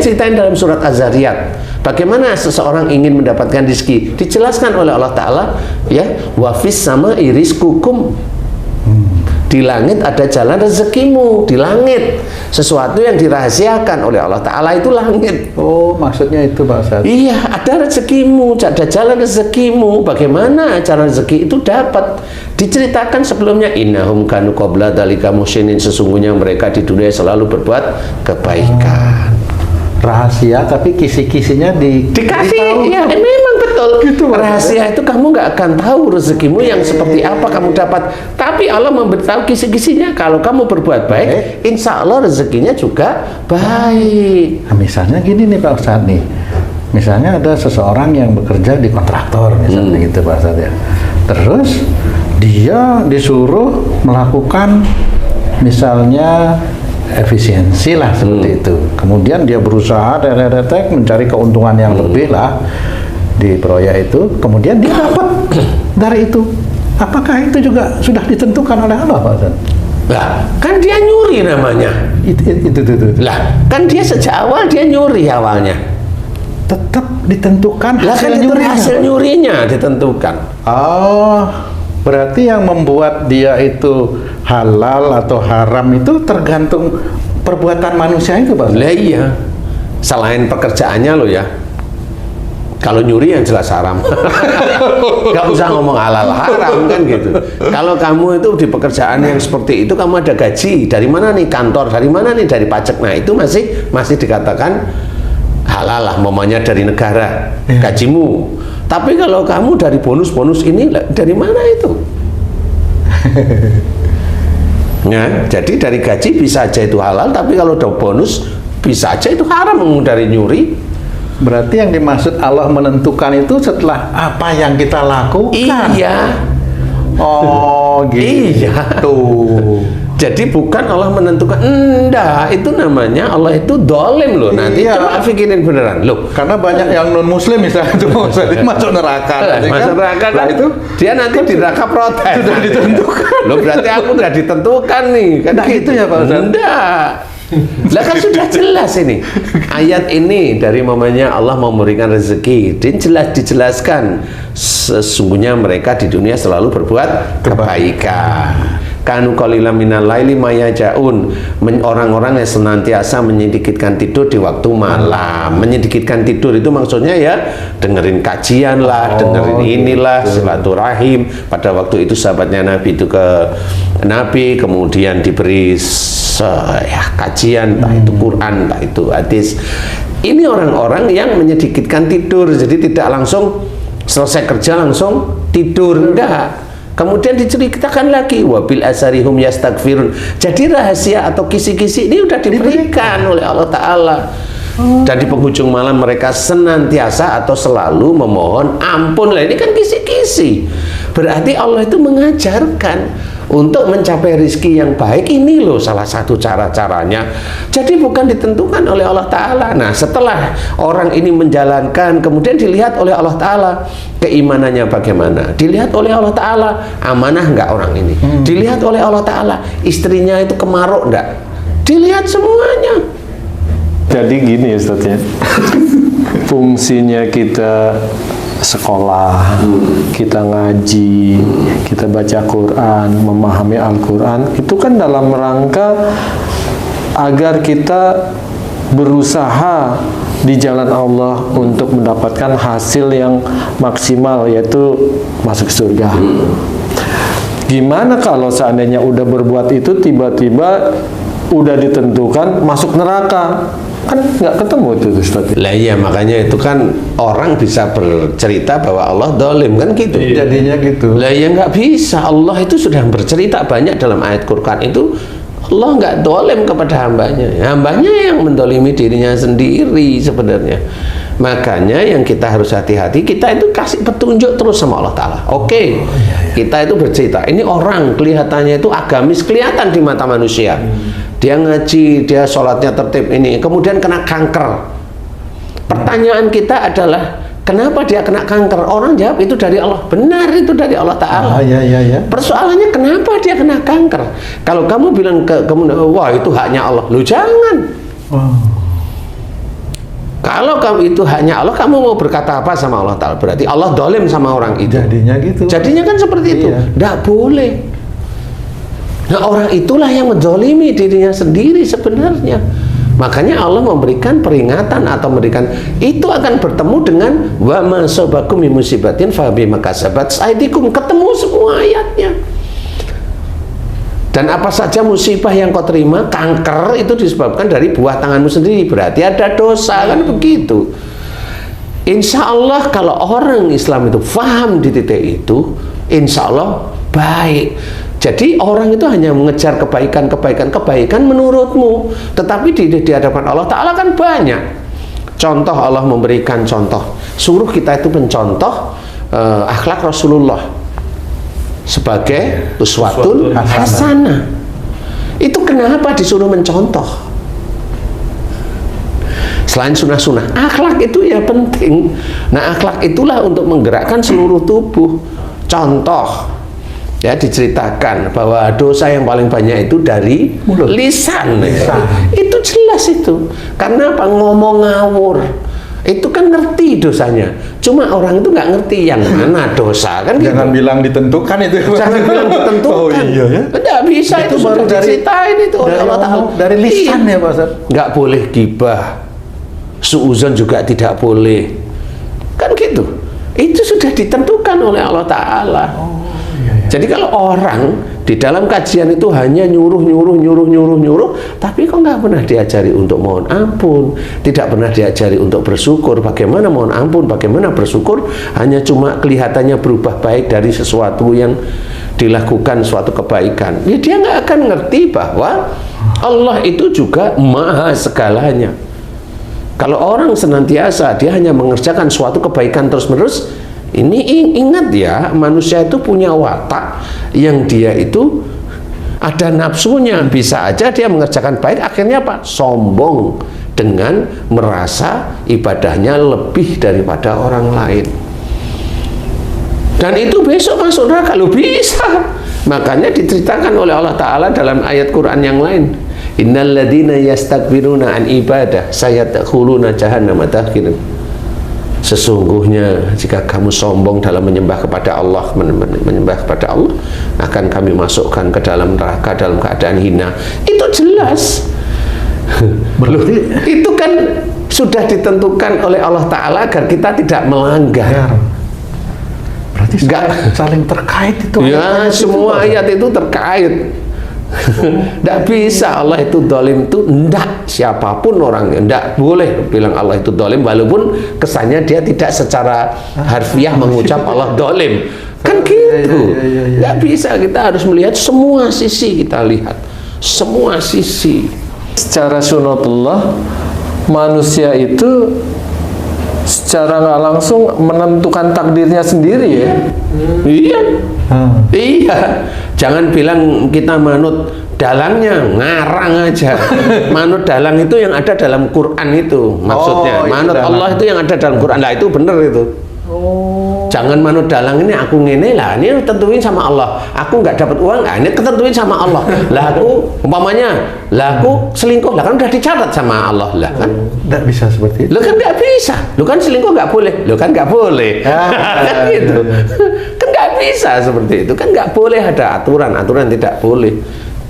Ceritain dalam surat Az-Zariyat bagaimana seseorang ingin mendapatkan rezeki, dijelaskan oleh Allah Ta'ala ya, wafis sama iriskukum, di langit ada jalan rezekimu, di langit sesuatu yang dirahasiakan oleh Allah Ta'ala itu langit. Oh, maksudnya itu Pak Ustadz. Iya, ada rezekimu, ada jalan rezekimu. Bagaimana cara rezeki itu dapat? Diceritakan sebelumnya, innahum kanu qabla dzalika muhsinin, sesungguhnya mereka di dunia selalu berbuat kebaikan. Rahasia tapi kisi-kisinya dikasih. Ya, memang betul. Gitu, rahasia itu kamu nggak akan tahu rezekimu yang seperti apa kamu dapat. Tapi Allah memberitahu kisi-kisinya. Kalau kamu berbuat baik, insya Allah rezekinya juga baik. Nah, misalnya gini nih Pak Ustadz nih. Misalnya ada seseorang yang bekerja di kontraktor misalnya gitu Pak Ustadz ya. Terus dia disuruh melakukan misalnya efisiensi lah seperti itu. Kemudian dia berusaha mencari keuntungan yang lebih lah di proyek itu. Kemudian dia dapat dari itu. Apakah itu juga sudah ditentukan oleh Allah, Pak Ustaz? Lah, kan dia nyuri namanya. Itu. Lah, kan dia sejak awal dia nyuri awalnya. Tetap ditentukan lah, hasil kan nyurinya. Hasil nyurinya ditentukan. Oh, berarti yang membuat dia itu halal atau haram itu tergantung perbuatan manusia itu, Pak. Lah iya. Selain pekerjaannya lo ya. Kalau nyuri yang jelas haram. Gak usah ngomong halal haram kan gitu. Kalau kamu itu di pekerjaan yang seperti itu, kamu ada gaji. Dari mana nih? Kantor. Dari mana nih? Dari pajak. Nah, itu masih dikatakan halal lah, momennya dari negara gajimu. Tapi kalau kamu dari bonus-bonus ini, dari mana itu? Ya, jadi dari gaji bisa aja itu halal, tapi kalau ada bonus bisa aja itu haram dari nyuri. Berarti yang dimaksud Allah menentukan itu setelah apa yang kita lakukan. Iya. Oh, gitu. Iya. Jadi bukan Allah menentukan, enggak, itu namanya Allah itu dolim loh. Nanti coba pikirin beneran loh. Karena banyak yang non muslim misalnya itu masuk neraka. Masuk neraka kan itu dia nanti di neraka protes. Sudah ditentukan. Loh, berarti aku udah ditentukan nih. Kan nah, gitu ya Pak Ustaz? Enggak. Lah kan sudah jelas ini. Ayat ini dari momennya Allah mau memberikan rezeki, dan jelas dijelaskan sesungguhnya mereka di dunia selalu berbuat kebaikan. Kanu qalilan minal laili mayajaun, orang-orang yang senantiasa menyedikitkan tidur di waktu malam. Menyedikitkan tidur itu maksudnya ya dengerin kajian lah, dengerin inilah, silaturahim. Pada waktu itu sahabatnya Nabi itu ke Nabi, kemudian diberi ya kajian, entah itu Quran, entah itu hadis. Ini orang-orang yang menyedikitkan tidur, jadi tidak langsung selesai kerja langsung tidur, enggak. Kemudian diceritakan lagi wabil asarihum yastaghfirun. Jadi rahasia atau kisi-kisi ini sudah diberikan oleh Allah Ta'ala. Dan di penghujung malam mereka senantiasa atau selalu memohon ampun. Lah ini kan kisi-kisi. Berarti Allah itu mengajarkan untuk mencapai rizki yang baik. Ini loh salah satu cara-caranya. Jadi bukan ditentukan oleh Allah Ta'ala. Nah, setelah orang ini menjalankan, kemudian dilihat oleh Allah Ta'ala keimanannya bagaimana, dilihat oleh Allah Ta'ala amanah nggak orang ini, dilihat oleh Allah Ta'ala istrinya itu kemaruk nggak, dilihat semuanya. Jadi gini ya Ustaz ya, fungsinya kita sekolah, kita ngaji, kita baca Quran, memahami Al-Quran, itu kan dalam rangka agar kita berusaha di jalan Allah untuk mendapatkan hasil yang maksimal, yaitu masuk surga. Gimana kalau seandainya udah berbuat itu tiba-tiba udah ditentukan masuk neraka? Kan nggak ketemu itu Ustaz. Lah iya, makanya itu kan orang bisa bercerita bahwa Allah dolim kan gitu. Jadinya gitu. Lah ya nggak bisa. Allah itu sudah bercerita banyak dalam ayat Quran itu. Allah nggak dolim kepada hambanya. Hambanya yang mendolimi dirinya sendiri sebenarnya. Makanya yang kita harus hati-hati, kita itu kasih petunjuk terus sama Allah Ta'ala. Oke, kita itu bercerita, ini orang kelihatannya itu agamis, kelihatan di mata manusia. Dia ngaji, dia sholatnya tertib ini, kemudian kena kanker. Pertanyaan kita adalah, kenapa dia kena kanker? Orang jawab itu dari Allah. Benar, itu dari Allah Ta'ala. Persoalannya kenapa dia kena kanker? Kalau kamu bilang ke kamu, wah itu haknya Allah. Lu jangan. Kalau kamu itu hanya Allah, kamu mau berkata apa sama Allah Ta'ala? Berarti Allah dolim sama orang itu. Jadinya gitu. Jadinya kan seperti itu. Iya. Nggak boleh. Nah, orang itulah yang menzalimi dirinya sendiri sebenarnya. Makanya Allah memberikan peringatan atau memberikan itu akan bertemu dengan wa ma sabakum min musibatin fa bima kasabat aydikum, ketemu semua ayatnya. Dan apa saja musibah yang kau terima, kanker itu disebabkan dari buah tanganmu sendiri, berarti ada dosa, kan begitu. Insya Allah kalau orang Islam itu paham di titik itu, insya Allah baik. Jadi orang itu hanya mengejar kebaikan menurutmu, tetapi di hadapan Allah Ta'ala kan banyak. Contoh, Allah memberikan contoh, suruh kita itu mencontoh akhlak Rasulullah sebagai uswatun hasanah. Itu kenapa disuruh mencontoh? Selain sunnah-sunnah, akhlak itu ya penting. Nah, akhlak itulah untuk menggerakkan seluruh tubuh. Contoh, ya diceritakan bahwa dosa yang paling banyak itu dari mulut, lisan. Itu jelas itu. Karena apa? Ngomong ngawur. Itu kan ngerti dosanya, cuma orang itu nggak ngerti yang mana dosa, kan? Jangan gitu. bilang ditentukan itu. Jangan bilang ditentukan. Oh iya ya. Nggak bisa, itu baru sudah diceritain itu oleh Allah Ta'ala. Dari lisan ya Pak Ustaz. Nggak boleh gibah, suuzon juga tidak boleh, kan gitu. Itu sudah ditentukan oleh Allah Ta'ala. Jadi kalau orang di dalam kajian itu hanya nyuruh, tapi kok nggak pernah diajari untuk mohon ampun, tidak pernah diajari untuk bersyukur. Bagaimana mohon ampun, bagaimana bersyukur, hanya cuma kelihatannya berubah baik dari sesuatu yang dilakukan suatu kebaikan. Ya, dia nggak akan ngerti bahwa Allah itu juga maha segalanya. Kalau orang senantiasa dia hanya mengerjakan suatu kebaikan terus-menerus, ini ingat ya, manusia itu punya watak yang dia itu ada nafsunya. Bisa aja dia mengerjakan baik, akhirnya apa? Sombong dengan merasa ibadahnya lebih daripada orang lain. Dan itu besok masuk neraka, kalau bisa. Makanya diceritakan oleh Allah Ta'ala dalam ayat Quran yang lain. Innal ladzina yastakbiruna an ibadah sayadkhuluna jahannama dakhirin. Sesungguhnya jika kamu sombong dalam menyembah kepada Allah, menyembah kepada Allah, akan kami masukkan ke dalam neraka dalam keadaan hina. Itu jelas. Berarti itu kan sudah ditentukan oleh Allah Ta'ala agar kita tidak melanggar. Berarti saling terkait itu. Ya, semua ayat itu terkait. Tidak bisa Allah itu dolim itu, enggak, siapapun orangnya enggak boleh bilang Allah itu dolim, walaupun kesannya dia tidak secara harfiah mengucap Allah dolim, kan gitu. Enggak bisa, kita harus melihat semua sisi, kita lihat semua sisi. Secara sunatullah, manusia itu secara nggak langsung menentukan takdirnya sendiri ya. Iya. Iya. Jangan bilang kita manut dalangnya, ngarang aja. Manut dalang itu yang ada dalam Quran itu maksudnya. Manut Allah itu yang ada dalam Quran. Nah, itu benar itu. Jangan manut dalang ini aku ngene lah, ini tentuin sama Allah. Aku nggak dapat uang, nah ini ketentuin sama Allah. Lah aku umpamanya, lah aku selingkuh, lah kan udah dicatat sama Allah lah kan. Nggak bisa seperti itu. Lo kan nggak bisa, lo kan selingkuh nggak boleh, lo kan nggak boleh. Kan gitu. Kan nggak bisa seperti itu, kan nggak boleh ada aturan tidak boleh.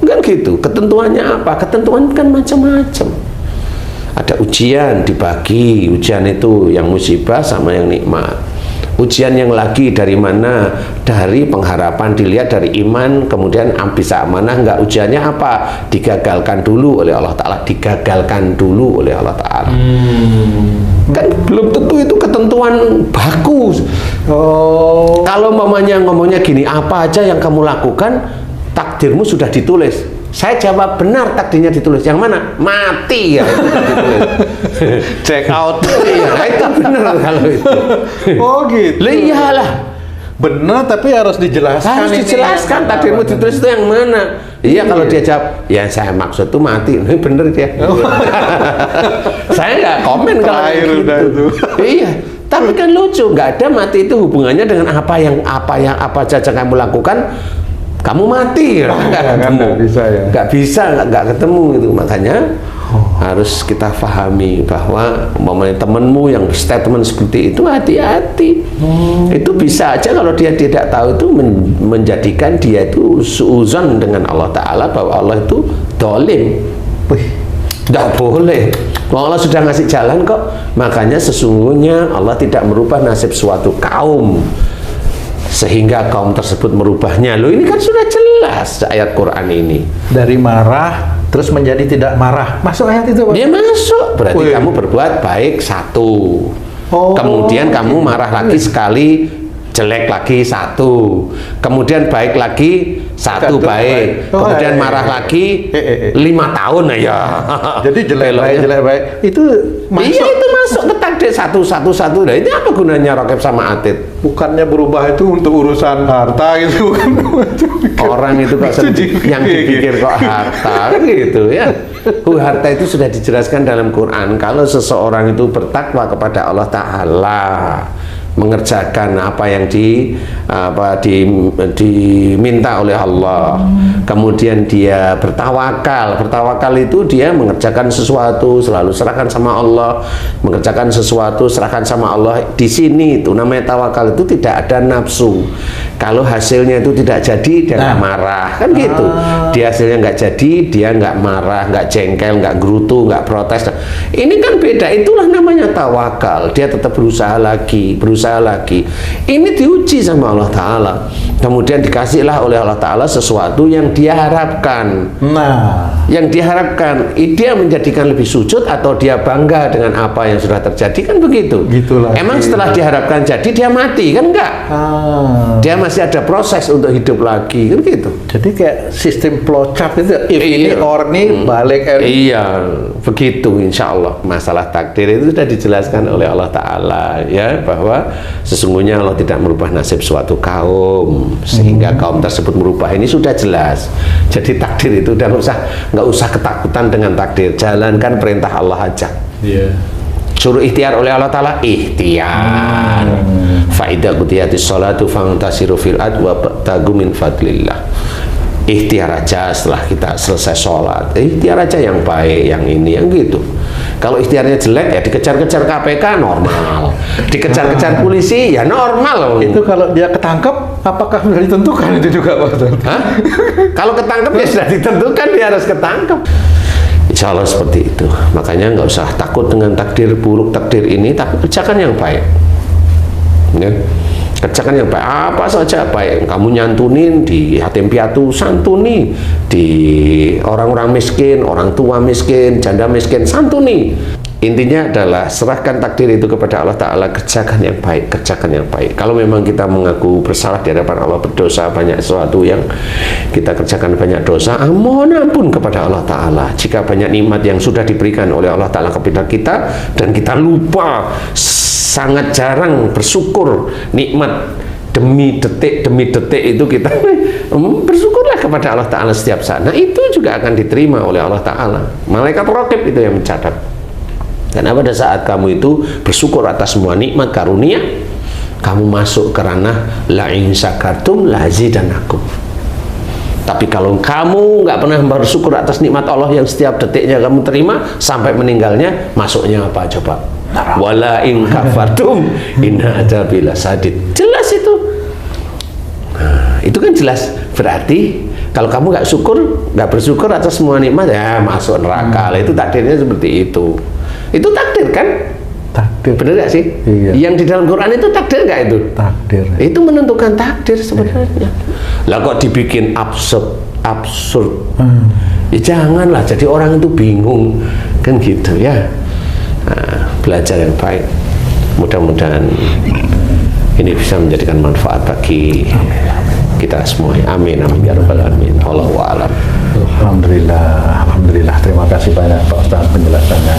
Kan gitu. Ketentuannya apa? Ketentuan kan macam-macam. Ada ujian dibagi, ujian itu yang musibah sama yang nikmat. Ujian yang lagi dari mana? Dari pengharapan, dilihat dari iman, kemudian bisa amanah enggak, ujiannya apa? Digagalkan dulu oleh Allah Ta'ala, digagalkan dulu oleh Allah Ta'ala. Kan belum tentu itu ketentuan baku. Kalau mamanya ngomongnya gini, apa aja yang kamu lakukan, takdirmu sudah ditulis. Saya jawab benar, takdirnya ditulis. Yang mana? Mati ya. Check out. Iya, itu benar kalau itu. Oh gitu. Iyalah. Benar, tapi harus dijelaskan. Harus dijelaskan takdirmu ditulis itu yang mana. Iya, kalau dia jawab, ya saya maksud tuh mati. Ini bener dia. Saya nggak komen kalau gitu. Iya. Tapi kan lucu, nggak ada mati itu hubungannya dengan apa saja kamu lakukan. kamu mati, nggak bisa ya. Nggak bisa, nggak ketemu gitu. Makanya harus kita pahami bahwa umpamanya temanmu yang statement seperti itu, hati-hati. Itu bisa aja kalau dia tidak tahu itu menjadikan dia itu suuzon dengan Allah Ta'ala, bahwa Allah itu dolim. Tidak boleh. Allah sudah ngasih jalan kok. Makanya sesungguhnya Allah tidak merubah nasib suatu kaum sehingga kaum tersebut merubahnya. Loh, ini kan sudah jelas ayat Quran ini. Dari marah terus menjadi tidak marah. Masuk ayat itu, Pak? Dia masuk. Berarti kamu berbuat baik satu. Kemudian kamu marah lagi sekali, jelek lagi satu. Kemudian baik lagi satu baik. Kemudian marah lagi 5 tahun ya. Jadi jelek baik itu masuk. Iya, itu masuk ke takdir satu. Nah, itu apa gunanya Raqib sama Atid? Bukannya berubah itu untuk urusan harta gitu, bukan? Orang itu kok yang dipikir kok harta kan gitu ya. Harta itu sudah dijelaskan dalam Quran. Kalau seseorang itu bertakwa kepada Allah Ta'ala, mengerjakan apa yang diminta oleh Allah, kemudian dia bertawakal itu dia mengerjakan sesuatu selalu serahkan sama Allah, mengerjakan sesuatu serahkan sama Allah. Di sini itu namanya tawakal, itu tidak ada nafsu. Kalau hasilnya itu tidak jadi, dia nggak marah kan gitu. Dia hasilnya nggak jadi, dia nggak marah, nggak jengkel, nggak gerutu, nggak protes. Ini kan beda, itulah namanya tawakal. Dia tetap berusaha lagi. Ini diuji sama Allah Ta'ala, kemudian dikasihlah oleh Allah Ta'ala sesuatu yang dia harapkan. Yang diharapkan, dia menjadikan lebih sujud atau dia bangga dengan apa yang sudah terjadi, kan begitu. Emang setelah diharapkan jadi dia mati kan? Enggak. Dia masih ada proses untuk hidup lagi kan gitu. Jadi kayak sistem flowchart itu, ini or nih balik. Iya, begitu insya Allah. Masalah takdir itu sudah dijelaskan oleh Allah Ta'ala ya, bahwa sesungguhnya Allah tidak merubah nasib suatu kaum sehingga kaum tersebut merubah. Ini sudah jelas. Jadi takdir itu udah nggak usah ketakutan dengan takdir. Jalankan perintah Allah aja. Suruh ikhtiar oleh Allah Ta'ala, ikhtiar. Faidah qutiyatis sholatu fantasiru fil ard wa btagu min fadlillah. Ikhtiar aja setelah kita selesai sholat, ikhtiar aja yang baik, yang ini, yang gitu. Kalau ikhtiarnya jelek ya dikejar-kejar KPK, normal. Dikejar-kejar polisi ya normal. Itu kalau dia ketangkep, apakah sudah ditentukan itu juga, Pak? Kalau ketangkep ya sudah ditentukan, dia harus ketangkep. Insya Allah seperti itu. Makanya nggak usah takut dengan takdir buruk, takdir ini, tapi kerjakan yang baik. Ya. Kerjakan yang baik, apa saja baik. Kamu nyantunin di yatim piatu, santuni. Di orang-orang miskin, orang tua miskin, janda miskin, santuni. Intinya adalah serahkan takdir itu kepada Allah Ta'ala, kerjakan yang baik, kerjakan yang baik. Kalau memang kita mengaku bersalah di hadapan Allah, berdosa banyak sesuatu yang kita kerjakan banyak dosa, mohon ampun kepada Allah Ta'ala. Jika banyak nikmat yang sudah diberikan oleh Allah Ta'ala kepada kita dan kita lupa, sangat jarang bersyukur nikmat demi detik itu kita bersyukurlah kepada Allah Ta'ala setiap saat. Nah, itu juga akan diterima oleh Allah Ta'ala. Malaikat Raqib itu yang mencatat. Karena pada saat kamu itu bersyukur atas semua nikmat karunia, kamu masuk ke ranah la in syakartum la azidanakum. Tapi kalau kamu nggak pernah bersyukur atas nikmat Allah yang setiap detiknya kamu terima sampai meninggalnya, masuknya apa coba? Wala in kafartum inna adzabi lasadid. Jelas itu. Nah, itu kan jelas. Berarti kalau kamu nggak bersyukur atas semua nikmat, ya masuk neraka. Itu takdirnya seperti itu. Itu takdir kan? Takdir. Bener gak sih? Iya. Yang di dalam Quran itu takdir nggak itu? Takdir. Itu menentukan takdir sebenarnya. Lah kok dibikin absurd? Ya janganlah. Jadi orang itu bingung kan gitu ya. Nah, belajar yang baik. Mudah-mudahan ini bisa menjadikan manfaat bagi kita semua. Amin amin ya rabbal alamin. Wallahu a'lam. Alhamdulillah. Terima kasih banyak Pak Ustaz penjelasannya.